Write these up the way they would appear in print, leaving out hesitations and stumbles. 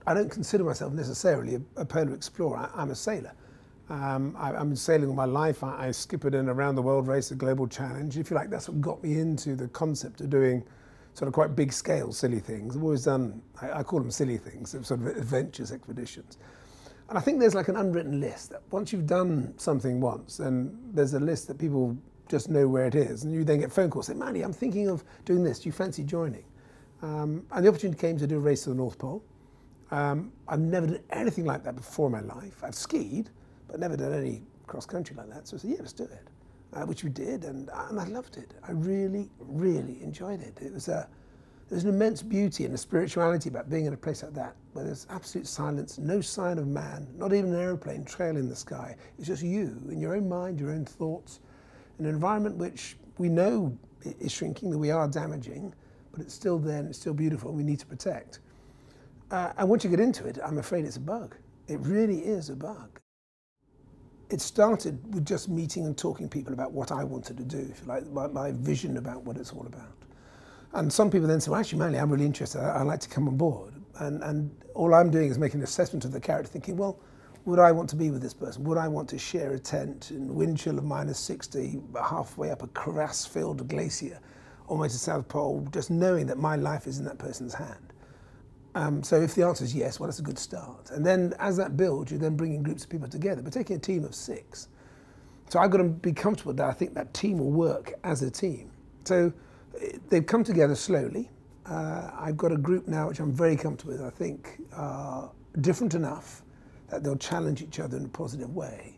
I don't consider myself necessarily a polar explorer. I'm a sailor. I've been sailing all my life. I skippered an around the world race, a global challenge. If you like, that's what got me into the concept of doing sort of quite big scale, silly things. I've always done, I call them silly things, sort of adventures, expeditions. And I think there's like an unwritten list that once you've done something once, then there's a list that people just know where it is. And you then get phone calls saying, Manley, I'm thinking of doing this. Do you fancy joining? And the opportunity came to do a race to the North Pole. I've never done anything like that before in my life. I've skied, but never done any cross-country like that. So I said, yeah, let's do it, which we did, and I loved it. I really, really enjoyed it. There's an immense beauty and a spirituality about being in a place like that, where there's absolute silence, no sign of man, not even an aeroplane trail in the sky. It's just you, in your own mind, your own thoughts, in an environment which we know is shrinking, that we are damaging, but it's still there and it's still beautiful and we need to protect. And once you get into it, I'm afraid it's a bug. It really is a bug. It started with just meeting and talking to people about what I wanted to do, if you like, my vision about what it's all about. And some people then say, well, actually, Manley, I'm really interested. I'd like to come on board. And all I'm doing is making an assessment of the character, thinking, well, would I want to be with this person? Would I want to share a tent in wind chill of -60, halfway up a crevasse-filled glacier, almost to South Pole, just knowing that my life is in that person's hand? So if the answer is yes, well, that's a good start. And then as that builds, you're then bringing groups of people together. But taking a team of 6. So I've got to be comfortable that I think that team will work as a team. So they've come together slowly. I've got a group now which I'm very comfortable with. I think are different enough that they'll challenge each other in a positive way.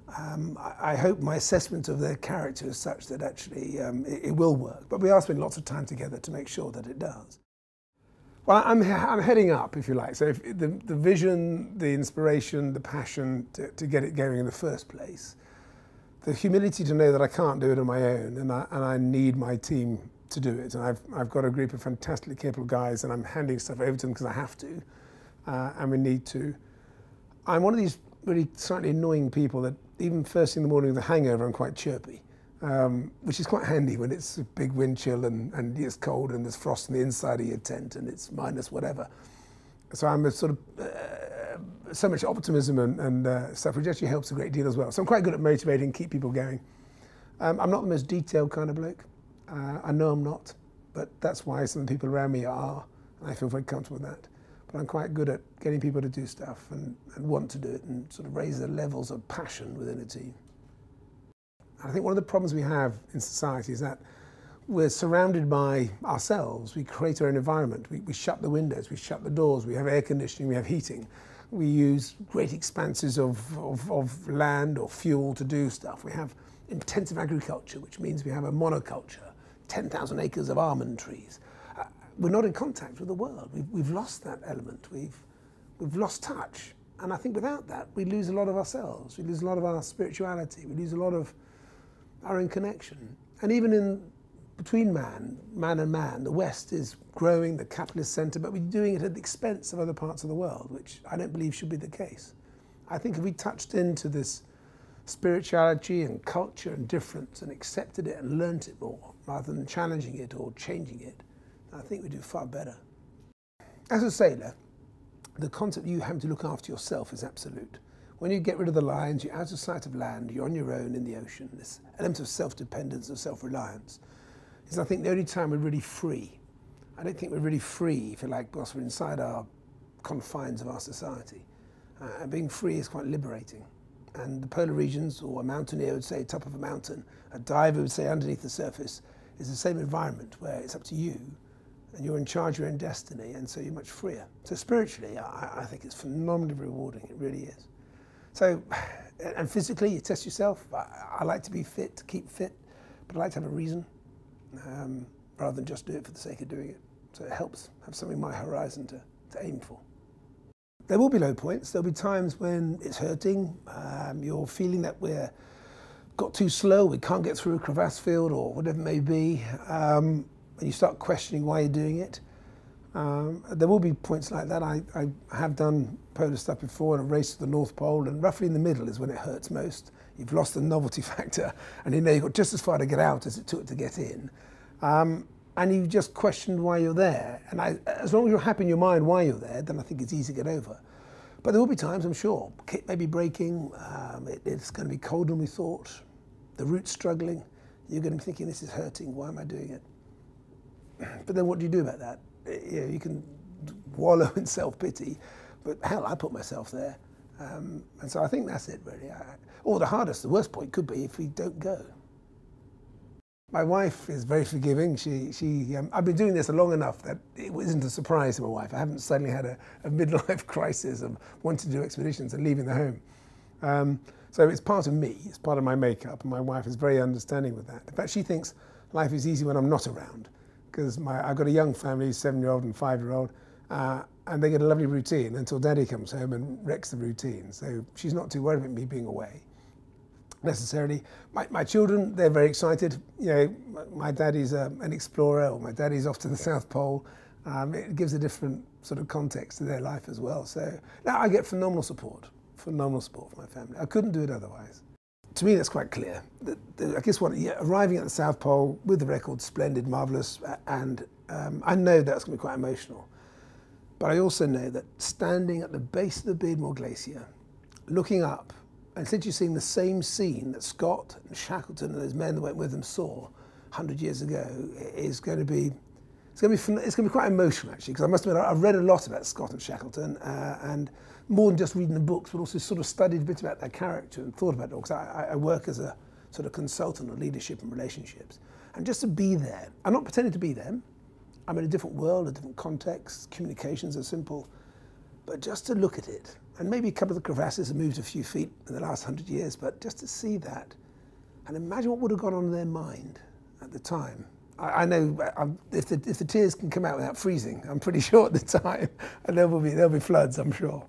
I hope my assessment of their character is such that actually it will work. But we are spending lots of time together to make sure that it does. Well, I'm heading up, if you like. So if the vision, the inspiration, the passion to get it going in the first place, the humility to know that I can't do it on my own, and I need my team to do it. And I've got a group of fantastically capable guys, and I'm handing stuff over to them because I have to, and we need to. I'm one of these really slightly annoying people that even first thing in the morning with a hangover, I'm quite chirpy. Which is quite handy when it's a big wind chill and it's cold and there's frost on the inside of your tent and it's minus whatever. So I'm a sort of so much optimism and stuff, which actually helps a great deal as well. So I'm quite good at motivating, keep people going. I'm not the most detailed kind of bloke. I know I'm not, but that's why some of the people around me are, and I feel very comfortable with that. But I'm quite good at getting people to do stuff and want to do it and sort of raise the levels of passion within a team. I think one of the problems we have in society is that we're surrounded by ourselves. We create our own environment. We shut the windows, we shut the doors, we have air conditioning, we have heating. We use great expanses of land or fuel to do stuff. We have intensive agriculture, which means we have a monoculture, 10,000 acres of almond trees. We're not in contact with the world. We've lost that element. We've lost touch. And I think without that, we lose a lot of ourselves. We lose a lot of our spirituality. We lose a lot of our own connection. And even in between man and man, the West is growing, the capitalist centre, but we're doing it at the expense of other parts of the world, which I don't believe should be the case. I think if we touched into this spirituality and culture and difference and accepted it and learnt it more, rather than challenging it or changing it, I think we'd do far better. As a sailor, the concept you having to look after yourself is absolute. When you get rid of the lines, you're out of sight of land, you're on your own in the ocean. This element of self-dependence and self-reliance is, I think, the only time we're really free. I don't think we're really free, if you like, because we're inside our confines of our society. And being free is quite liberating. And the polar regions, or a mountaineer would say top of a mountain, a diver would say underneath the surface, is the same environment where it's up to you and you're in charge of your own destiny, and so you're much freer. So spiritually, I think it's phenomenally rewarding, it really is. So, and physically, you test yourself. I like to be fit, to keep fit, but I like to have a reason, rather than just do it for the sake of doing it. So it helps have something in my horizon to aim for. There will be low points. There'll be times when it's hurting. You're feeling that we're got too slow, we can't get through a crevasse field or whatever it may be, and you start questioning why you're doing it. There will be points like that. I have done polar stuff before, and a race to the North Pole, and roughly in the middle is when it hurts most. You've lost the novelty factor, and you know you've got just as far to get out as it took to get in. and you just questioned why you're there. And as long as you're happy in your mind why you're there, then I think it's easy to get over. But there will be times, I'm sure, kit may be breaking, it's going to be colder than we thought, the root's struggling, you're going to be thinking, this is hurting, why am I doing it? But then what do you do about that? You can wallow in self-pity, but hell, I put myself there. And so I think that's it, really. Or the worst point could be if we don't go. My wife is very forgiving. I've been doing this long enough that it isn't a surprise to my wife. I haven't suddenly had a midlife crisis of wanting to do expeditions and leaving the home. So it's part of me, it's part of my makeup, and my wife is very understanding with that. In fact, she thinks life is easy when I'm not around, because I've got a young family, 7-year-old and 5-year-old, and they get a lovely routine until Daddy comes home and wrecks the routine. So she's not too worried about me being away, necessarily. My children, they're very excited. You know, my daddy's an explorer, or my daddy's off to the South Pole. It gives a different sort of context to their life as well. So now I get phenomenal support from my family. I couldn't do it otherwise. To me, that's quite clear. I guess arriving at the South Pole with the record, splendid, marvellous, and I know that's going to be quite emotional. But I also know that standing at the base of the Beardmore Glacier, looking up, and since you've seen the same scene that Scott and Shackleton and those men that went with them saw 100 years ago, it's going to be quite emotional, actually, because I must admit I've read a lot about Scott and Shackleton, and more than just reading the books, but also sort of studied a bit about their character and thought about it all, because I work as a sort of consultant on leadership and relationships. And just to be there, I'm not pretending to be them. I'm in a different world, a different context, communications are simple, but just to look at it, and maybe a couple of the crevasses have moved a few feet in the last 100 years, but just to see that, and imagine what would have gone on in their mind at the time. I know if the tears can come out without freezing, I'm pretty sure at the time, and there'll be floods, I'm sure.